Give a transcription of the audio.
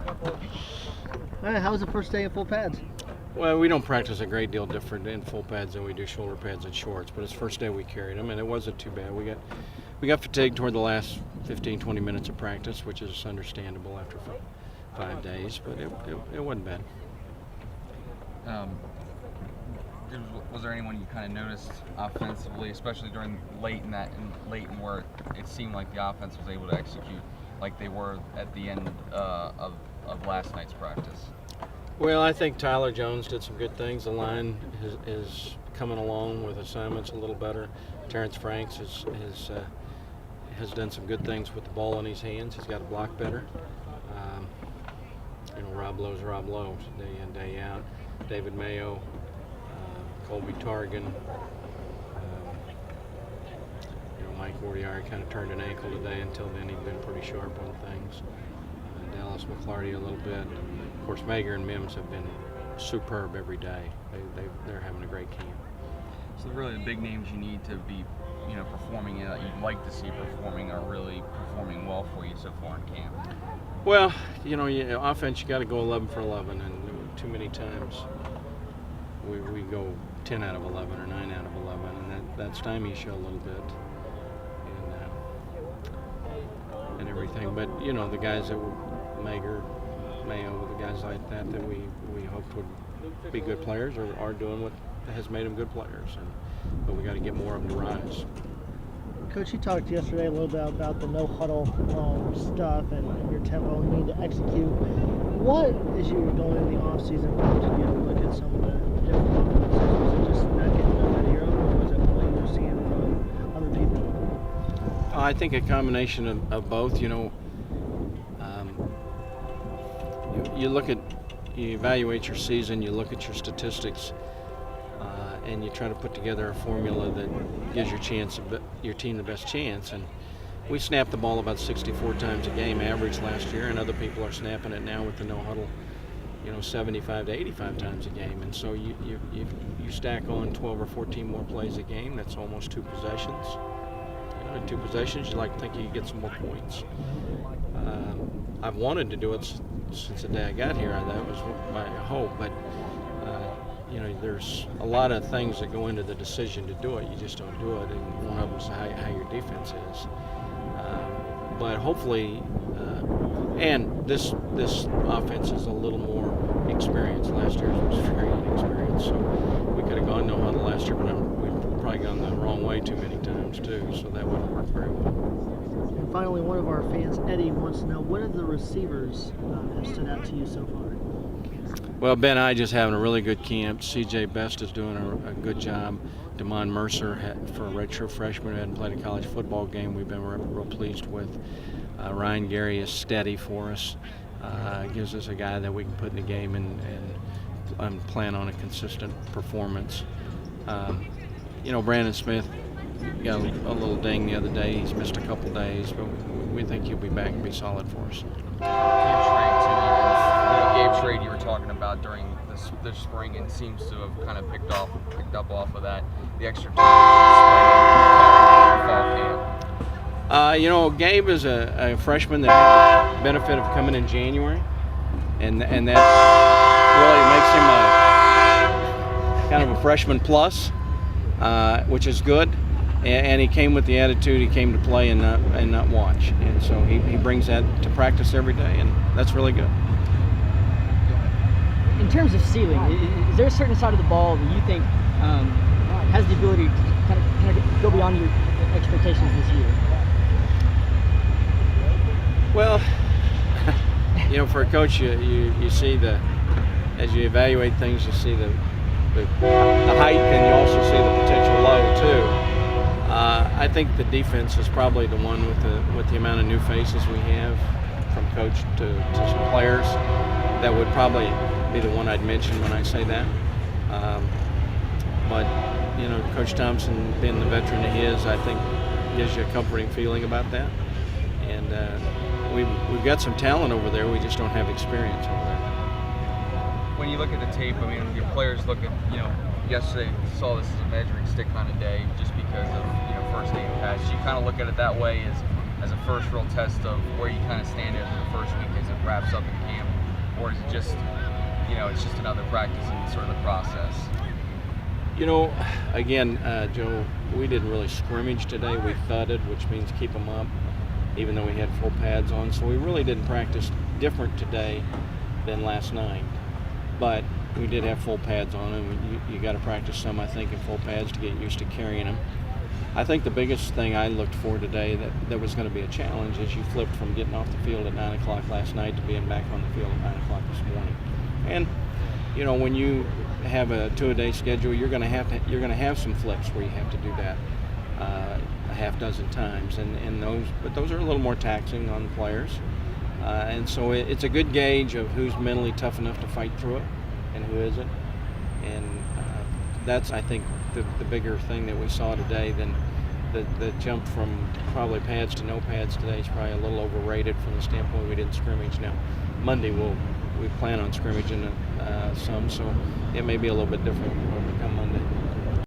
All right, how was the first day of full pads? Well, we don't practice a great deal different in full pads than we do shoulder pads and shorts, but it's the first day we carried them, and it wasn't too bad. We got fatigued toward the last 15, 20 minutes of practice, which is understandable after 5 days, but it wasn't bad. Was there anyone you kind of noticed offensively, especially during late in where it seemed like the offense was able to execute like they were at the end of last night's practice? Well, I think Tyler Jones did some good things. The line is coming along with assignments a little better. Terrence Franks has done some good things with the ball in his hands. He's got to block better. Rob Lowe's Rob Lowe, day in, day out. David Mayo, Colby Targan, Mike Mordiari kind of turned an ankle today. Until then, he'd been pretty sharp on things. Dallas McClarty a little bit. Of course, Mager and Mims have been superb every day. They're having a great camp. So really the big names you need to be, performing that you'd like to see performing are really performing well for you so far in camp. Well, offense, you got to go 11 for 11, and too many times we go 10 out of 11 or 9 out of 11, and that's time you show a little bit and everything. But the guys that were Mager, Mayo, the guys like that we hoped would be good players are doing what has made them good players, but we got to get more of them to rise. Coach, you talked yesterday a little bit about the no huddle stuff and your tempo and need to execute. What, as you were going in the off season, did you look at some of the different offenses? Was it just not getting enough out of your own, or was it what you were seeing from other people? I think a combination of both. You evaluate your season, you look at your statistics, and you try to put together a formula that gives your team the best chance. And we snapped the ball about 64 times a game average last year, and other people are snapping it now with the no huddle, 75 to 85 times a game. And so you stack on 12 or 14 more plays a game. That's almost 2 possessions. In 2 possessions, you like to think you could get some more points. I've wanted to do it since the day I got here. That was my hope, but there's a lot of things that go into the decision to do it. You just don't do it, and one of them is how your defense is. But hopefully, and this offense is a little more experienced. Last year's was very inexperienced, so we could have gone no huddle last year, but we've probably gone the wrong way too many times too, so that wouldn't work very well. And finally, one of our fans, Eddie, wants to know, what of the receivers have stood out to you so far? Well, Ben just having a really good camp. C.J. Best is doing a good job. Damon Mercer, for a redshirt freshman who hadn't played a college football game, we've been real pleased with. Ryan Gary is steady for us. Gives us a guy that we can put in the game and plan on a consistent performance. Brandon Smith got a little ding the other day. He's missed a couple days, but we think he'll be back and be solid for us. Gabe Schrade you were talking about during this spring, and seems to have kind of picked up off of that, the extra time in fall camp. Gabe is a freshman that had the benefit of coming in January, and that really makes him kind of a freshman plus, which is good. And he came with the attitude he came to play and not watch, and so he brings that to practice every day, and that's really good. In terms of ceiling, is there a certain side of the ball that you think has the ability to kind of go beyond your expectations this year? Well, for a coach, you see as you evaluate things, you see the height, and you also see the potential low too. I think the defense is probably the one with the amount of new faces we have, from coach to some players, that would probably be the one I'd mention when I say that. But Coach Thompson, being the veteran he is, I think gives you a comforting feeling about that. And we've got some talent over there. We just don't have experience over there. When you look at the tape, your players look at, yesterday saw this as a measuring stick kind of day, just because of first day pass. You kind of look at it that way as a first real test of where you kind of stand after the first week as it wraps up in camp. or is it just, it's just another practice in sort of the process? Again, Joe, we didn't really scrimmage today. We thudded, which means keep them up, even though we had full pads on. So we really didn't practice different today than last night. But we did have full pads on, and you got to practice some, I think, in full pads to get used to carrying them. I think the biggest thing I looked for today that was going to be a challenge is you flipped from getting off the field at 9 o'clock last night to being back on the field at 9 o'clock this morning. And when you have a two-a-day schedule, you're going to have some flips where you have to do that a half dozen times, and those are a little more taxing on the players. And so it's a good gauge of who's mentally tough enough to fight through it and who isn't. And that's, I think, the bigger thing that we saw today than the jump from probably pads to no pads today is probably a little overrated from the standpoint we didn't scrimmage. Now, Monday we plan on scrimmaging some, so it may be a little bit different